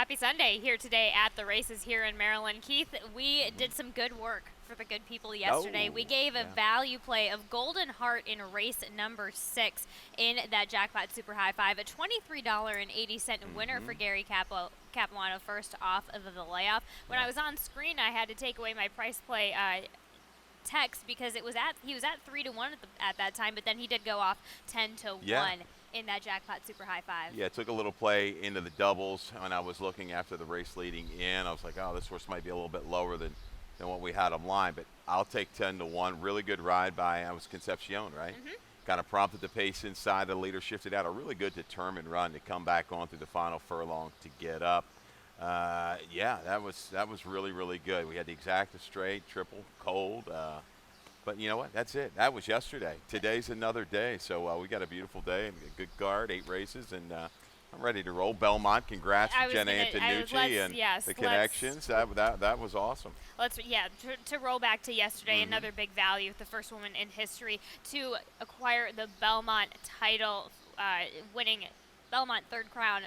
Happy Sunday here today at the races here in Maryland. Keith, we did some good work for the good people yesterday. Oh, We gave a yeah. value play of Golden Heart in race number 6 in that Jackpot Super High Five, a $23.80 winner for Gary Capuano first off of the layoff. When Yeah. I was on screen, I had to take away my price play text because he was at 3-1 at that time, but then he did go off 10-1 Yeah. in that Jackpot Super High Five. Yeah, took a little play into the doubles when I was looking after the race leading in. I was like, oh, this horse might be a little bit lower than what we had him line, but I'll take 10-1. Really good ride by, I was Concepcion, right? Kind of prompted the pace inside. The leader shifted out. A really good determined run to come back on through the final furlong to get up. Yeah, that was really, really good. We had the exacta straight, triple, cold. But you know what? That's it. That was yesterday. Today's another day. So we got a beautiful day and a good card, 8 races, and I'm ready to roll. Belmont, congrats to Jenna Antonucci and the connections. That was awesome. To roll back to yesterday, another big value, the first woman in history to acquire the Belmont title, winning Belmont third crown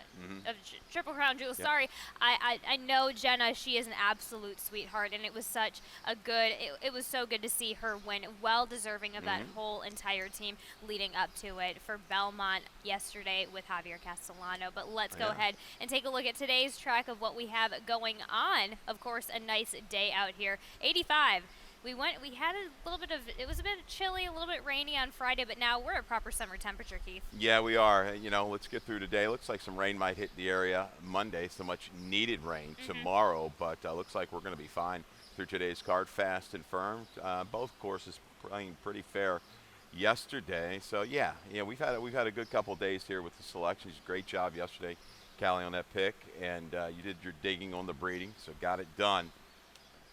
of Triple Crown Jewel. Yep. Sorry, I know Jenna. She is an absolute sweetheart, and it was such a good. It was so good to see her win. Well deserving of that whole entire team leading up to it for Belmont yesterday with Javier Castellano. But let's go ahead and take a look at today's track of what we have going on. Of course, a nice day out here. 85. We had a little bit of, it was a bit chilly, a little bit rainy on Friday, but now we're at proper summer temperature, Keith. Yeah, we are. Let's get through today. Looks like some rain might hit the area Monday, so much needed rain tomorrow, but looks like we're going to be fine through today's card, fast and firm. Both courses playing pretty fair yesterday. So yeah, we've had a good couple of days here with the selections. Great job yesterday, Callie, on that pick, and you did your digging on the breeding, so got it done.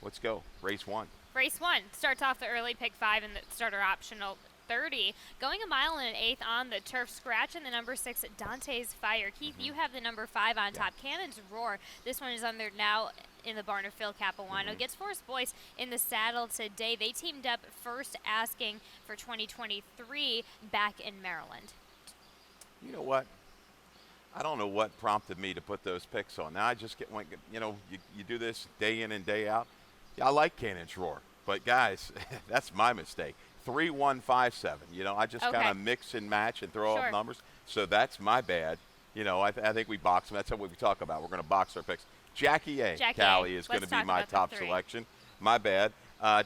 Let's go. Race 1. Race 1 starts off the early pick 5 and the starter optional 30. Going a mile and an eighth on the turf, scratch in the number 6, Dante's Fire. Keith, you have the number 5 on top, Cannon's Roar. This one is under now in the barn of Phil Capuano. Gets Forrest Boyce in the saddle today. They teamed up first asking for 2023 back in Maryland. You know what? I don't know what prompted me to put those picks on. Now I just you do this day in and day out. Yeah, I like Cannon's Roar, but guys, that's my mistake. 3-1-5-7. I just kind of mix and match and throw off numbers. So that's my bad. I think we box them. That's what we talk about. We're going to box our picks. Jackie A. Callie is going to be my top selection. My bad.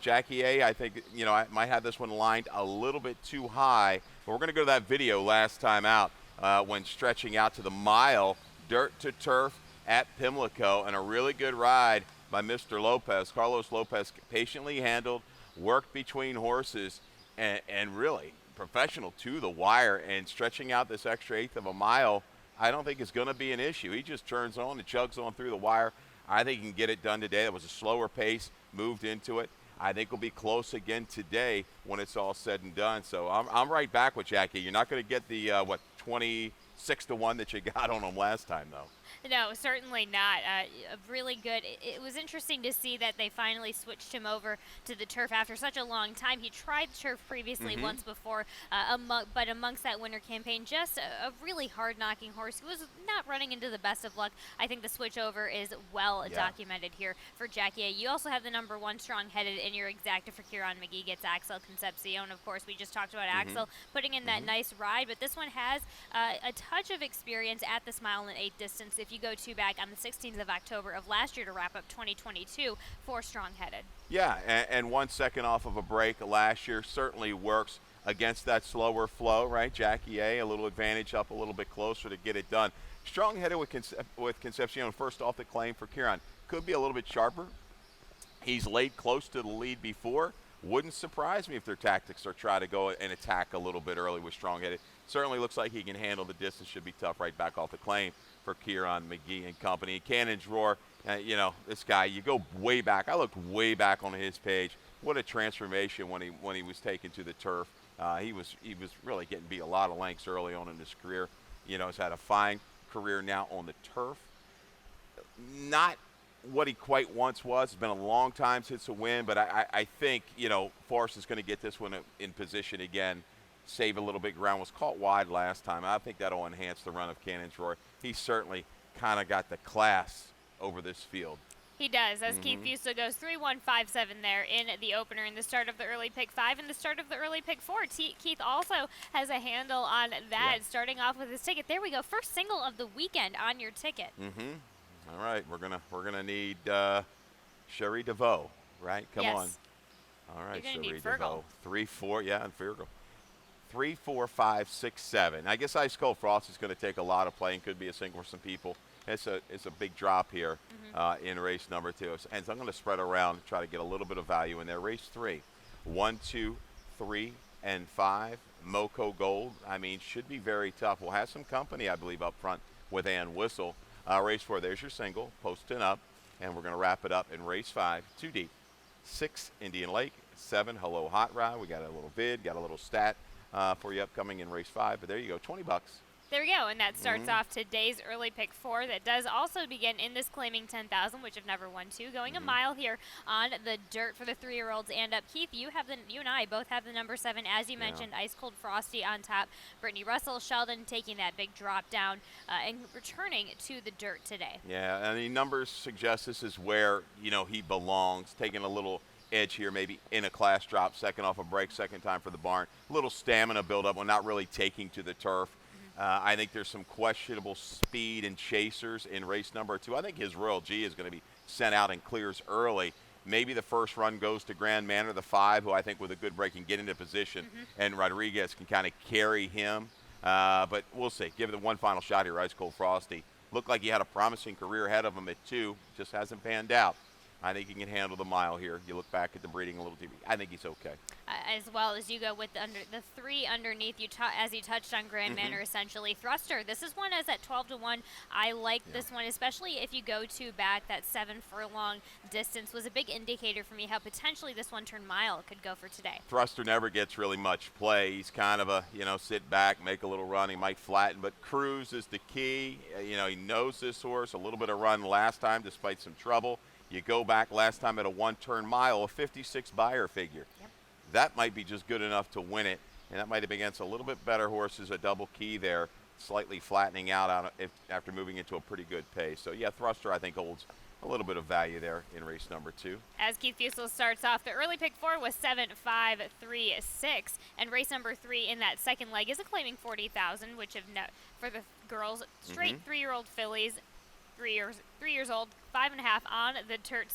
Jackie A. I think I might have this one lined a little bit too high. But we're going to go to that video last time out when stretching out to the mile, dirt to turf at Pimlico, and a really good ride by Mr. Lopez. Carlos Lopez patiently handled, worked between horses, and really professional to the wire, and stretching out this extra eighth of a mile I don't think is going to be an issue. He just turns on and chugs on through the wire. I think he can get it done today. It was a slower pace, moved into it. I think we'll be close again today when it's all said and done. So I'm right back with Jackie. You're not going to get the 26-1 that you got on him last time, though. No, certainly not. Really good. It was interesting to see that they finally switched him over to the turf after such a long time. He tried turf previously once before, but amongst that winter campaign, just a really hard-knocking horse who was not running into the best of luck. I think the switch over is well documented here for Jackie A. You also have the number 1 strong-headed in your exacta for Kieran McGee. Gets Axel Concepcion. Of course, we just talked about Axel putting in that nice ride, but this one has a touch of experience at this mile and 8 distance. If you go back on the 16th of October of last year to wrap up 2022 for strong-headed. Yeah, and 1 second off of a break last year certainly works against that slower flow, right? Jackie A, a little advantage up a little bit closer to get it done. Strong-headed with Concepcion first off the claim for Kieran. Could be a little bit sharper. He's laid close to the lead before. Wouldn't surprise me if their tactics are try to go and attack a little bit early with strong-headed. Certainly looks like he can handle the distance. Should be tough right back off the claim for Kieran McGee and company. Cannon's Roar, this guy, you go way back. I looked way back on his page. What a transformation when he was taken to the turf. He was really getting beat a lot of lengths early on in his career. He's had a fine career now on the turf. Not what he quite once was. It's been a long time since a win, but I think, Forrest is going to get this one in position again, save a little bit ground. Was caught wide last time. I think that'll enhance the run of Cannon's Roar. He certainly kind of got the class over this field. He does, as Keith Fusel goes 3-1-5-7 there in the opener in the start of the early pick 5 and the start of the early pick 4. Keith also has a handle on that, starting off with his ticket. There we go, first single of the weekend on your ticket. All right, we're gonna need Sherry DeVoe, right? Come on. All right, Sherry DeVoe. 3-4, yeah, and Fergal. 3, 4, 5, 6, 7. I guess Ice Cold Frost is going to take a lot of play and could be a single for some people. It's a big drop here in race number 2. And so I'm going to spread around and try to get a little bit of value in there. Race 3, 1, 2, 3, and 5. Moco Gold, I mean, should be very tough. We'll have some company, I believe, up front with Ann Whistle. Race 4, there's your single, posting up. And we're going to wrap it up in race 5, 2 deep. 6, Indian Lake. 7, Hello Hot Rod. We got a little vid, got a little stat for you upcoming in race 5. But there you go, $20. There we go, and that starts off today's early pick 4. That does also begin in this claiming 10,000, which have never won 2. Going a mile here on the dirt for the 3-year-olds and up. Keith, you and I both have the number 7, as you mentioned, Ice Cold Frosty on top. Brittany Russell, Sheldon taking that big drop down and returning to the dirt today. Yeah, and the numbers suggest this is where, he belongs, taking a little edge here, maybe in a class drop, second off a break, second time for the barn. A little stamina buildup when not really taking to the turf. I think there's some questionable speed and chasers in race number 2. I think his Royal G is going to be sent out and clears early. Maybe the first run goes to Grand Manor, the 5, who I think with a good break can get into position, and Rodriguez can kind of carry him. But we'll see. Give it one final shot here, Ice Cold Frosty. Looked like he had a promising career ahead of him at 2. Just hasn't panned out. I think he can handle the mile here. You look back at the breeding a little deeper. I think he's okay. As well as you go with the 3 underneath, as you touched on Grand Manor, essentially. Thruster, this is one as at 12-1. I like this one, especially if you go to back. That 7 furlong distance was a big indicator for me how potentially this 1-turn mile could go for today. Thruster never gets really much play. He's kind of a, sit back, make a little run. He might flatten, but cruise is the key. He knows this horse. A little bit of run last time despite some trouble. You go back last time at a 1-turn mile, a 56 buyer figure. That might be just good enough to win it, and that might have been against a little bit better horses, a double key there, slightly flattening out after moving into a pretty good pace. So, yeah, Thruster, I think, holds a little bit of value there in race number 2. As Keith Fusel starts off, the early pick 4 was 7, 5, 3, 6, and race number 3 in that second leg is a claiming 40,000, which for the girls, straight 3-year-old fillies, 3 years old, 5.5 on the dirt.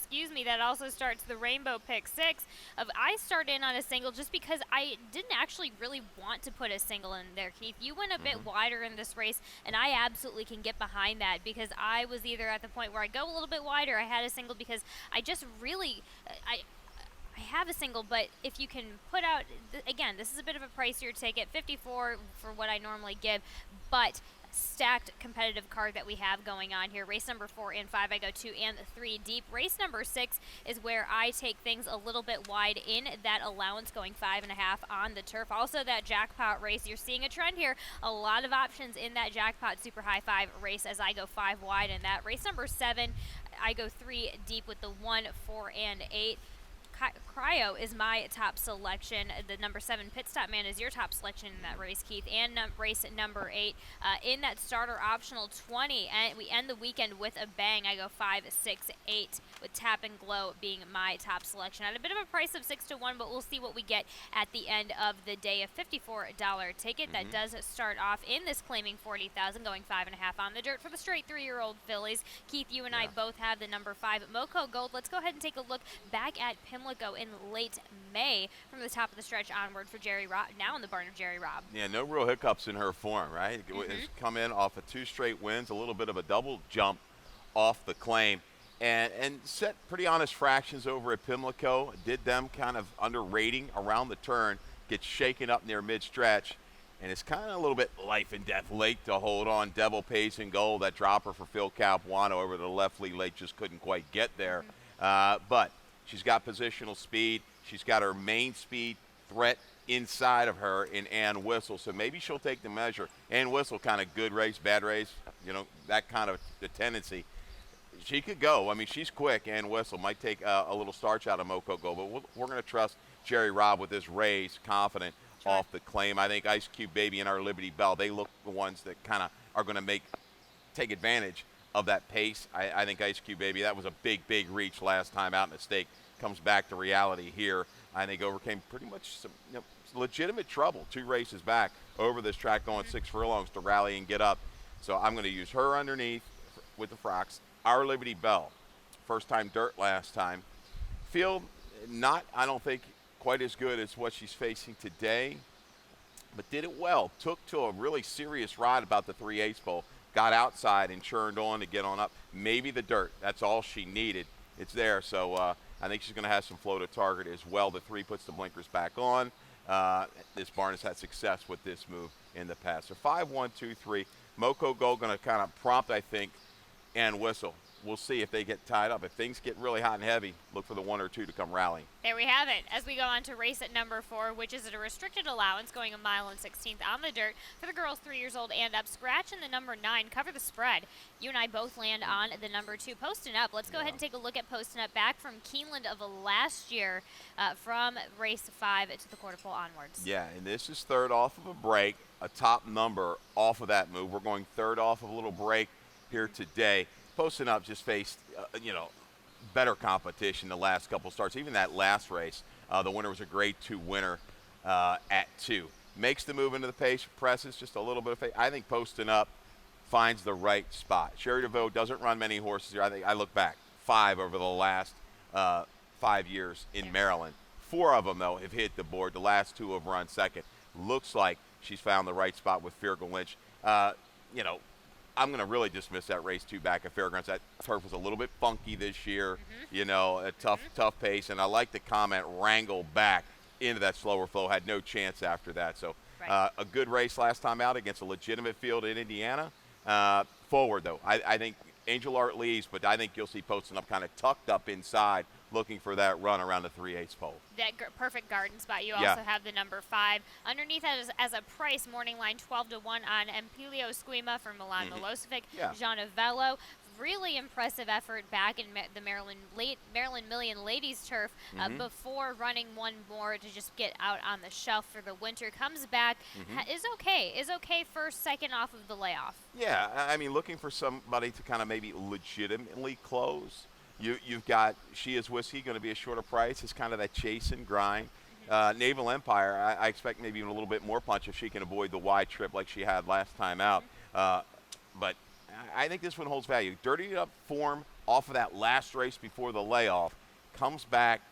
That also starts the rainbow pick 6. I start in on a single just because I didn't actually really want to put a single in there, Keith. You went a bit wider in this race, and I absolutely can get behind that because I was either at the point where I go a little bit wider, I had a single because I just really, I have a single, but if you can put out, again, this is a bit of a pricier ticket, 54 for what I normally give, but stacked competitive card that we have going on here. Race number 4 and 5, I go 2 and 3 deep. Race number 6 is where I take things a little bit wide in that allowance, going 5.5 on the turf. Also that jackpot race, you're seeing a trend here. A lot of options in that jackpot super high 5 race as I go 5 wide in that. Race number 7, I go 3 deep with the 1, 4, and 8. Cryo is my top selection. The number 7 Pit Stop Man is your top selection in that race, Keith. And race number 8 in that starter optional 20. And we end the weekend with a bang. I go 5, 6, 8 with Tap and Glow being my top selection. At a bit of a price of 6-1, but we'll see what we get at the end of the day. A $54 ticket that does start off in this claiming 40,000, going 5.5 on the dirt for the straight 3-year-old fillies. Keith, you and I both have the number 5 Moco Gold. Let's go ahead and take a look back at Pimlico in late May from the top of the stretch onward for Jerry Robb, now in the barn of Jerry Robb. Yeah, no real hiccups in her form, right? It's come in off of 2 straight wins, a little bit of a double jump off the claim, and set pretty honest fractions over at Pimlico. Did them kind of under rating around the turn, gets shaken up near mid-stretch, and it's kind of a little bit life and death late to hold on. Devil Pays in Gold, that dropper for Phil Capuano over the left lead late, just couldn't quite get there. But she's got positional speed. She's got her main speed threat inside of her in Ann Whistle, so maybe she'll take the measure. Ann Whistle, kind of good race, bad race, that kind of the tendency. She could go. I mean, she's quick. Ann Whistle might take a little starch out of Moco Gold, but we're going to trust Jerry Robb with this race, confident off the claim. I think Ice Cube Baby and our Liberty Bell, they look the ones that kind of are going to take advantage of that pace. I think Ice Cube Baby, that was a big reach last time out in the stake. Comes back to reality here. I think overcame pretty much some legitimate trouble 2 races back over this track going 6 furlongs to rally and get up. So I'm going to use her underneath with the Frocks. Our Liberty Bell, first time dirt last time. Field not, I don't think, quite as good as what she's facing today, but did it well. Took to a really serious ride about the 3/8 pole. Got outside and churned on to get on up. Maybe the dirt. That's all she needed. It's there. So I think she's going to have some flow to target as well. The 3 puts the blinkers back on. This barn has had success with this move in the past. So 5, 1, 2, 3. Moko Gold going to kind of prompt, I think, and whistle. We'll see if they get tied up. If things get really hot and heavy, look for the 1 or 2 to come rallying. There we have it. As we go on to race at number 4, which is at a restricted allowance, going a mile and 16th on the dirt for the girls 3 years old and up. Scratch in the number 9. Cover the spread. You and I both land on the number 2. Posting Up. Let's go ahead and take a look at Posting Up back from Keeneland of last year, from race 5 to the quarter pole onwards. Yeah, and this is third off of a break, a top number off of that move. We're going third off of a little break here today. Posting Up just faced, better competition the last couple starts. Even that last race, the winner was a grade 2 winner at 2. Makes the move into the pace, presses just a little bit of pace. I think Posting Up finds the right spot. Sherry DeVoe doesn't run many horses here. I look back, 5 over the last 5 years in Maryland. 4 of them, though, have hit the board. The last 2 have run second. Looks like she's found the right spot with Fergal Lynch. I'm going to really dismiss that race 2 back at Fairgrounds. That turf was a little bit funky this year, a tough pace. And I like the comment, wrangle back into that slower flow, had no chance after that. So a good race last time out against a legitimate field in Indiana. Forward, though, I think Angel Art leads, but I think you'll see Posting Up kind of tucked up inside, looking for that run around the 3/8 pole. That perfect garden spot. You also have the number 5. Underneath that is, as a price, morning line 12 to 1 on Empilio Squima for Milan Milosevic. Gianovello. Really impressive effort back in the Maryland Million Ladies turf before running one more to just get out on the shelf for the winter. Comes back, is okay first, second off of the layoff. Yeah, I mean, looking for somebody to kind of maybe legitimately close. You've got She Is Whiskey, going to be a shorter price. It's kind of that chase and grind. Naval Empire, I expect maybe even a little bit more punch if she can avoid the wide trip like she had last time out. But I think this one holds value. Dirtied up form off of that last race before the layoff. Comes back.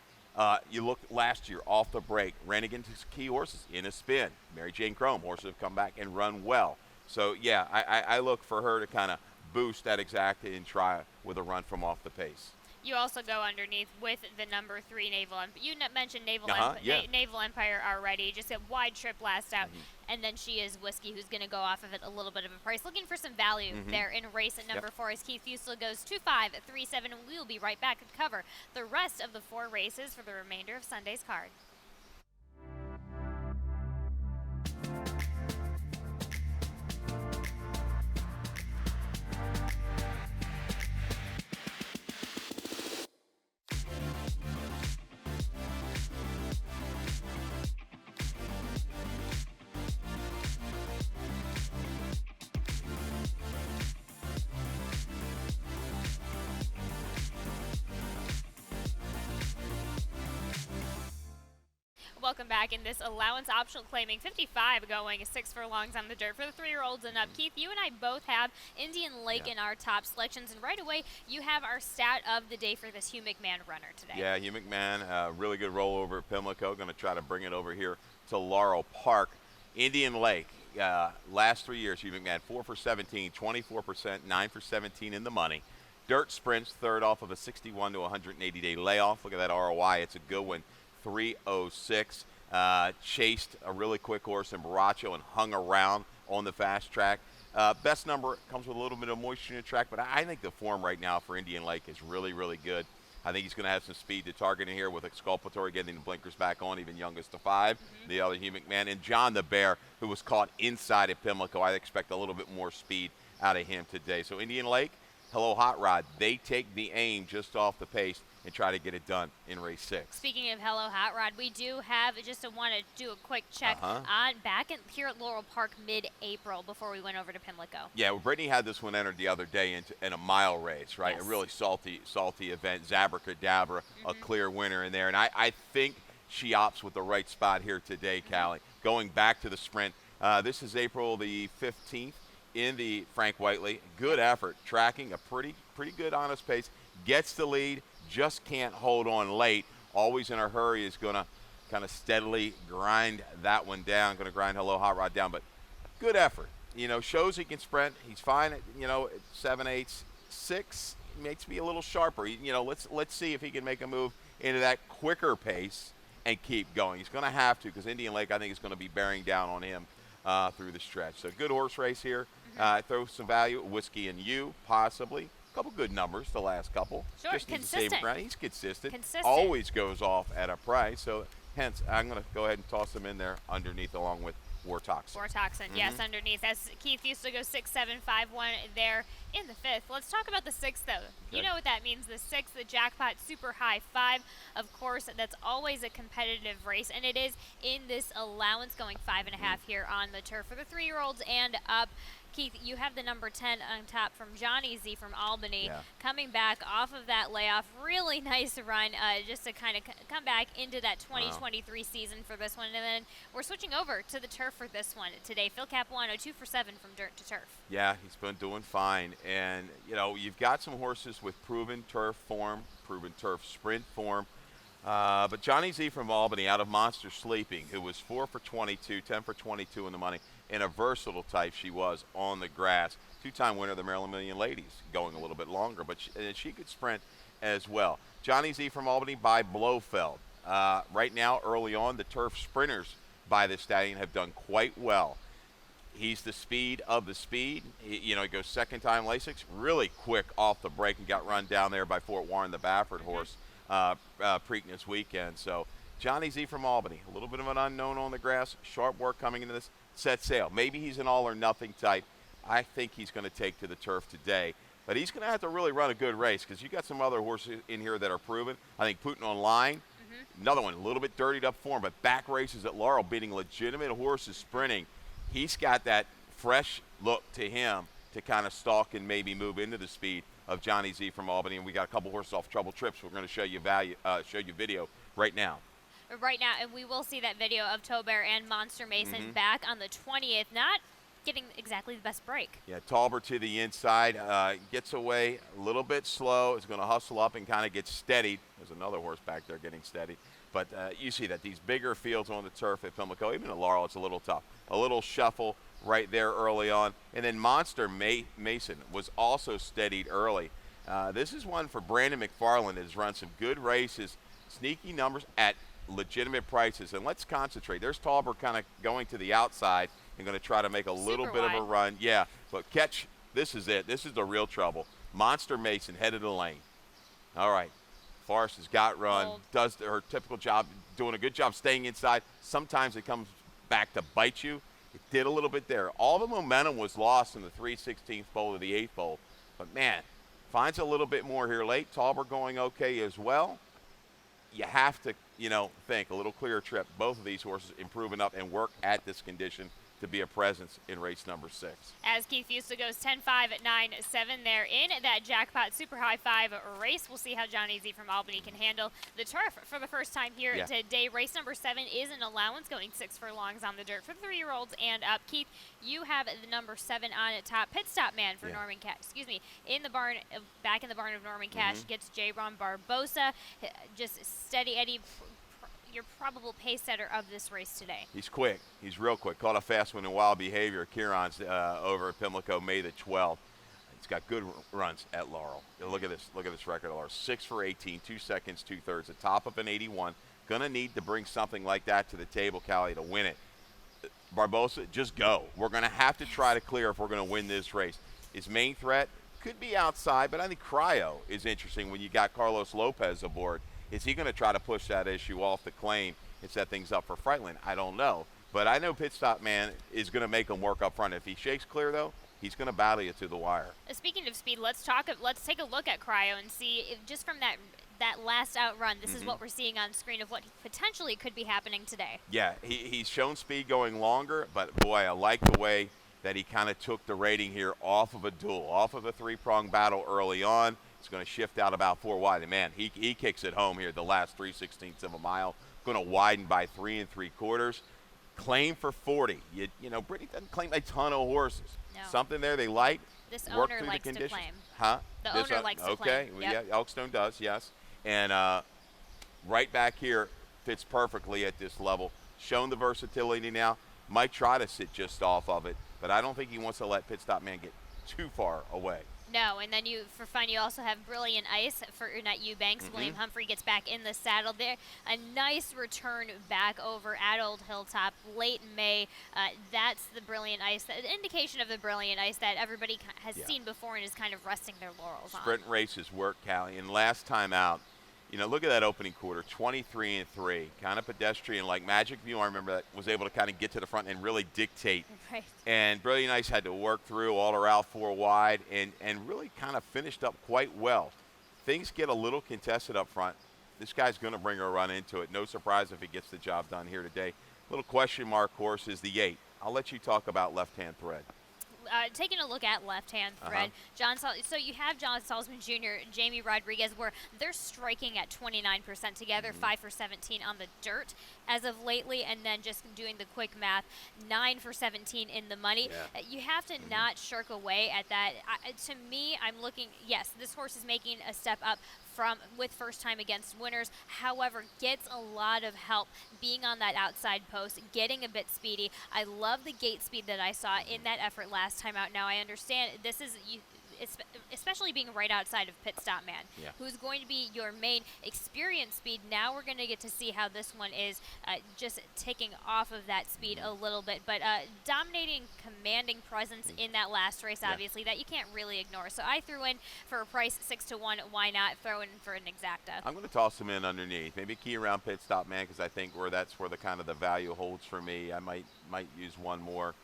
You look last year off the break. Ran against key horses in a spin. Mary Jane Chrome, horses have come back and run well. So, yeah, I look for her to kind of boost that exacta and try with a run from off the pace. You also go underneath with the number 3 Naval Empire. You mentioned Naval Empire already. Just a wide trip last out. And then She Is Whiskey, who's going to go off of it a little bit of a price. Looking for some value there in race at number 4 as Keith Fusel goes 2-5 at 3-7. And we'll be right back to cover the rest of the 4 races for the remainder of Sunday's card. Welcome back. In this allowance optional claiming 55 going 6 furlongs on the dirt for the 3-year-olds and up. Keith, you and I both have Indian Lake in our top selections, and right away you have our stat of the day for this Hugh McMahon runner today. Yeah, Hugh McMahon, really good rollover at Pimlico. Going to try to bring it over here to Laurel Park. Indian Lake, last 3 years, Hugh McMahon 4 for 17, 24%, 9 for 17 in the money. Dirt sprints, third off of a 61 to 180-day layoff. Look at that ROI. It's a good one. 306. Chased a really quick horse in Baracho and hung around on the fast track. Best number comes with a little bit of moisture in the track, but I think the form right now for Indian Lake is really, really good. I think he's going to have some speed to target in here with Exculpatory getting the blinkers back on, even youngest to 5. The other Hugh McMahon. And John the Bear, who was caught inside at Pimlico. I expect a little bit more speed out of him today. So Indian Lake, Hello Hot Rod, they take the aim just off the pace and try to get it done in race 6. Speaking of Hello Hot Rod, we do have just want to do a quick check on back here at Laurel Park mid-April before we went over to Pimlico. Yeah, well, Brittany had this one entered the other day in a mile race, right? Yes. A really salty event. Zabracadabra, a clear winner in there. And I think she opts with the right spot here today, Callie. Going back to the sprint, this is April the 15th in the Frank Whiteley. Good effort, tracking a pretty good honest pace. Gets the lead, just can't hold on late. Always in a hurry, is going to kind of steadily grind that one down. Going to grind Hello Hot Rod down, but good effort. You know, shows he can sprint. He's fine at, you know, at 7/8, 6 makes me a little sharper. You know, let's see if he can make a move into that quicker pace and keep going. He's going to have to, because Indian Lake, I think, is going to be bearing down on him through the stretch. So good horse race here. Throw some value. Whiskey and You, possibly. A couple good numbers, the last couple. Sure, just consistent. He's consistent. Consistent. Always goes off at a price. So hence, I'm going to go ahead and toss him in there underneath, along with War Toxin. War Toxin, yes, underneath. As Keith used to go 6, 7, 5, 1 there in the 5th. Let's talk about the 6th, though. Okay. You know what that means. The 6th, the jackpot, super high 5. Of course, that's always a competitive race, and it is in this allowance going 5.5 here on the turf for the 3-year-olds and up. Keith, you have the number 10 on top from Johnny Z from Albany, coming back off of that layoff. Really nice run just to kind of come back into that 2023 season for this one. And then we're switching over to the turf for this one today. Phil Capuano, 2 for 7 from dirt to turf. Yeah, he's been doing fine. And, you know, you've got some horses with proven turf form, proven turf sprint form. But Johnny Z from Albany, out of Monster Sleeping, who was 4 for 22, 10 for 22 in the money, and a versatile type she was on the grass. 2-time winner of the Maryland Million Ladies, going a little bit longer, but she could sprint as well. Johnny Z from Albany by Blofeld. Right now, early on, the turf sprinters by the stallion have done quite well. He's the speed of the speed. He goes second time Lasix, really quick off the break, and got run down there by Fort Warren, the Baffert horse, Preakness weekend. So Johnny Z from Albany, a little bit of an unknown on the grass. Sharp work coming into this. Set sail. Maybe he's an all or nothing type. I think he's going to take to the turf today. But he's going to have to really run a good race, because you got some other horses in here that are proven. I think Putin Online, another one, a little bit dirtied up form, but back races at Laurel, beating legitimate horses sprinting. He's got that fresh look to him to kind of stalk and maybe move into the speed of Johnny Z from Albany. And we got a couple horses off Trouble Trips. We're going to show you video right now. Right now, and we will see that video of Tolbert and Monster Mason back on the 20th. Not getting exactly the best break. Yeah, Tolbert to the inside, gets away a little bit slow, is going to hustle up and kind of get steadied. There's another horse back there getting steady. But you see that these bigger fields on the turf at Pimlico, even at Laurel, it's a little tough. A little shuffle right there early on. And then Monster Mason was also steadied early. This is one for Brandon McFarland that has run some good races, sneaky numbers at legitimate prices. And let's concentrate. There's Tolbert kind of going to the outside and going to try to make a little bit of a run. Yeah, but catch, this is it. This is the real trouble. Monster Mason headed the lane. All right. Forrest has got run, does her typical job, doing a good job staying inside. Sometimes it comes back to bite you. It did a little bit there. All the momentum was lost in the 3/16th pole to the 8th pole. But, man, finds a little bit more here late. Tolbert going okay as well. You have to, think a little clearer trip. Both of these horses improving up and work at this condition to be a presence in race number 6. As Keith Fusta goes 10-5 at 9-7 there in that jackpot super high 5 race. We'll see how Johnny Z from Albany can handle the turf for the first time here today. Race number 7 is an allowance, going 6 furlongs on the dirt for the 3-year-olds and up. Keith, you have the number 7 on at top. Pit stop man for Norman Cash. In the barn, back in the barn of Norman Cash, gets J. Ron Barbosa. Just steady Eddie, your probable pace setter of this race today. He's quick. He's real quick. Caught a fast one in Wild Behavior. Kieran's over at Pimlico May the 12th. He's got good runs at Laurel. Look at this. Look at this record at Laurel. 6 for 18, 2 seconds, 2/3. The top of an 81. Going to need to bring something like that to the table, Callie, to win it. Barbosa, just go. We're going to have to try to clear if we're going to win this race. His main threat could be outside, but I think Cryo is interesting when you got Carlos Lopez aboard. Is he going to try to push that issue off the claim and set things up for Freightlin? I don't know. But I know Pit Stop Man is going to make him work up front. If he shakes clear, though, he's going to battle you to the wire. Speaking of speed, let's take a look at Cryo and see if just from that last outrun, this is what we're seeing on screen of what potentially could be happening today. Yeah, he's shown speed going longer, but boy, I like the way that he kind of took the rating here off of a duel, off of a three-prong battle early on. It's going to shift out about 4 wide. And man, he kicks it home here the last 3/16 of a mile. Going to widen by 3 3/4. Claim for 40. You know, Brittany doesn't claim a ton of horses. No. Something there they like. This Work owner through likes the to conditions. claim. Huh? The owner likes to claim. Okay, Yep. yeah, Elkstone does, yes. And right back here fits perfectly at this level. Shown the versatility now. Might try to sit just off of it, but I don't think he wants to let Pit Stop Man get too far away. No, and then for fun, you also have Brilliant Ice for Ernest Eubanks. William Humphrey gets back in the saddle there. A nice return back over at Old Hilltop late May. That's the Brilliant Ice, the indication of the Brilliant Ice that everybody has seen before and is kind of resting their laurels on. Sprint races work, Callie, and last time out, you know, look at that opening quarter, 23 3, kind of pedestrian like Magic View. I remember that was able to kind of get to the front and really dictate. Right. And Brilliant Ice had to work through all around 4 wide and really kind of finished up quite well. Things get a little contested up front. This guy's going to bring a run into it. No surprise if he gets the job done here today. Little question mark horse is the 8. I'll let you talk about left-hand thread. Taking a look at left-hand thread, so you have John Salzman Jr., Jamie Rodriguez, where they're striking at 29% together, 5 for 17 on the dirt as of lately, and then just doing the quick math, 9 for 17 in the money. Yeah. You have to not shirk away at that. To me, I'm looking, yes, this horse is making a step up with first time against winners, however, gets a lot of help being on that outside post, getting a bit speedy. I love the gate speed that I saw in that effort last time out. Now I understand this is especially being right outside of Pit Stop Man, who's going to be your main experience speed. Now we're going to get to see how this one is just ticking off of that speed a little bit, but dominating, commanding presence in that last race, obviously, that you can't really ignore. So I threw in for a price 6 to 1. Why not throw in for an exacta? I'm going to toss him in underneath. Maybe key around Pit Stop Man because I think that's where the kind of the value holds for me. I might use one more.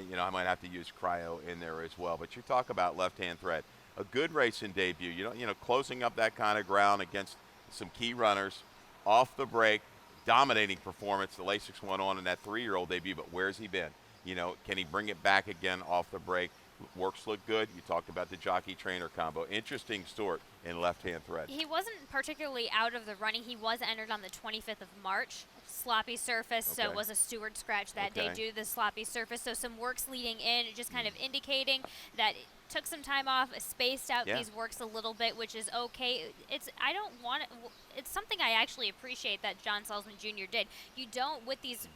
You know, I might have to use Cryo in there as well. But you talk about left-hand thread. A good racing debut. You know, closing up that kind of ground against some key runners, off the break, dominating performance. The Lasix went on in that 3-year-old debut, but where's he been? You know, can he bring it back again off the break? Works look good. You talked about the jockey-trainer combo. Interesting sort in left-hand thread. He wasn't particularly out of the running. He was entered on the 25th of March. Sloppy surface, so it was a steward scratch that day due to the sloppy surface. So some works leading in, just kind of indicating that it took some time off, spaced out these works a little bit, which is okay. It's something I actually appreciate that John Salzman Jr. did. You don't, with these,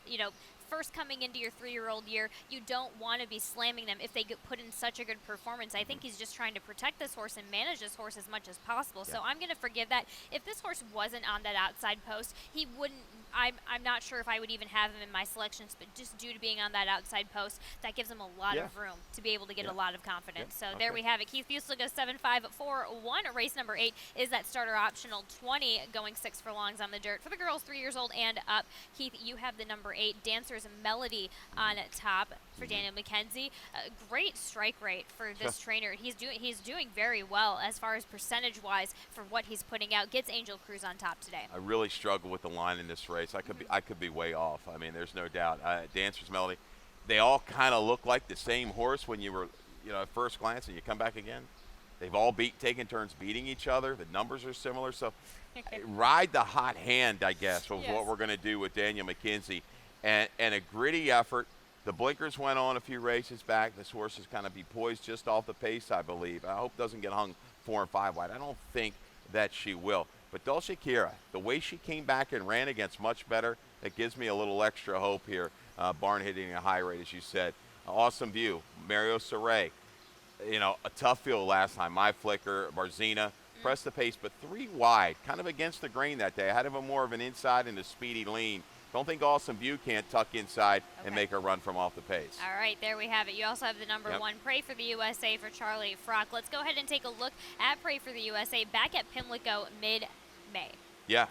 you know, first coming into your 3-year-old year, you don't want to be slamming them if they get put in such a good performance. I think he's just trying to protect this horse and manage this horse as much as possible. So I'm going to forgive that. If this horse wasn't on that outside post, he wouldn't. I'm not sure if I would even have him in my selections, but just due to being on that outside post, that gives him a lot of room to be able to get a lot of confidence. So there we have it. Keith Buesel goes 7-5-4-1. Race number 8 is that starter optional 20 going 6 furlongs on the dirt for the girls 3 years old and up. Keith, you have the number 8 Dancer's Melody on top for Daniel McKenzie. Great strike rate for this trainer. He's doing very well as far as percentage-wise for what he's putting out. Gets Angel Cruz on top today. I really struggle with the line in this race. I could be way off. I mean, there's no doubt. Dancer's Melody, they all kind of look like the same horse when you were, you know, at first glance, and you come back again. They've all taken turns beating each other. The numbers are similar. So ride the hot hand, I guess, of what we're going to do with Daniel McKenzie. And a gritty effort. The blinkers went on a few races back. This horse is kind of be poised just off the pace, I believe. I hope doesn't get hung 4 and 5 wide. I don't think that she will. But Dulce Kira, the way she came back and ran against much better, that gives me a little extra hope here. Barn hitting a high rate, as you said. Awesome View, Mario Saray. You know, a tough field last time. My Flicker, Barzina, pressed the pace, but 3 wide, kind of against the grain that day. I had him more of an inside and a speedy lean. Don't think Awesome View can't tuck inside and make a run from off the pace. All right, there we have it. You also have the number 1, Pray for the USA for Charlie Frock. Let's go ahead and take a look at Pray for the USA back at Pimlico mid-May. Yeah,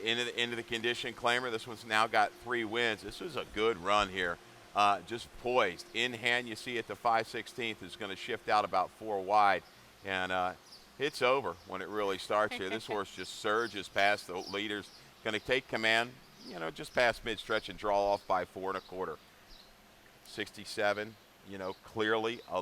into the condition claimer. This one's now got 3 wins. This was a good run here just poised. In hand, you see at the 5/16 is going to shift out about 4 wide. And it's over when it really starts here. This horse just surges past the leaders. Going to take command, just past mid-stretch and draw off by 4 1/4. 67, clearly a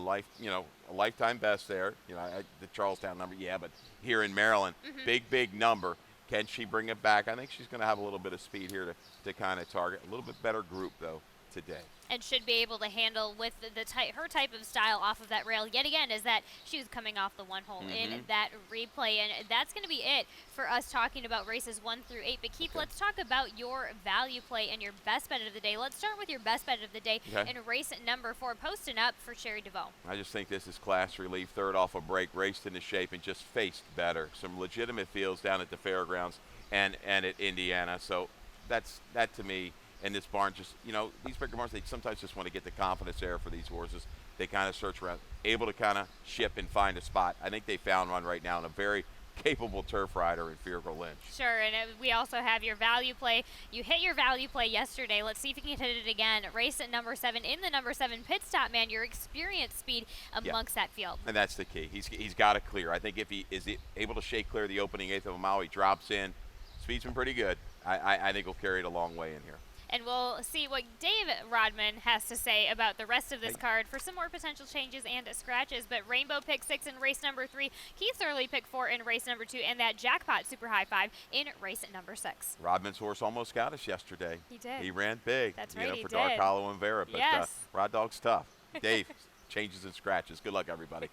lifetime best there. The Charlestown number, yeah, but here in Maryland, big number. Can she bring it back? I think she's going to have a little bit of speed here to kind of target. A little bit better group, though, today. And should be able to handle with her type of style off of that rail yet again is that she was coming off the one hole in that replay, and that's going to be it for us talking about races 1 through 8. But Keith, let's talk about your value play and your best bet of the day. Let's start with your best bet of the day in race number 4, posting up for Sherry DeVoe. I just think this is class relief. Third off a break, raced into shape, and just faced better. Some legitimate fields down at the fairgrounds and at Indiana. So that to me. And this barn just, these bigger barns, they sometimes just want to get the confidence there for these horses. They kind of search around, able to kind of ship and find a spot. I think they found one right now in a very capable turf rider in Feargal Lynch. Sure, and we also have your value play. You hit your value play yesterday. Let's see if you can hit it again. Race at number 7 in the number 7 pit stop, man. Your experience speed amongst that field. And that's the key. He's got to clear. I think if he is able to shake clear the opening eighth of a mile, he drops in. Speed's been pretty good. I think he'll carry it a long way in here. And we'll see what Dave Rodman has to say about the rest of this card for some more potential changes and scratches. But Rainbow pick 6 in race number 3, Keith Early pick 4 in race number 2, and that Jackpot Super High 5 in race number 6. Rodman's horse almost got us yesterday. He did. He ran big. That's right, he for did. Dark Hollow and Vera. But yes. Rod Dog's tough. Dave, changes and scratches. Good luck, everybody.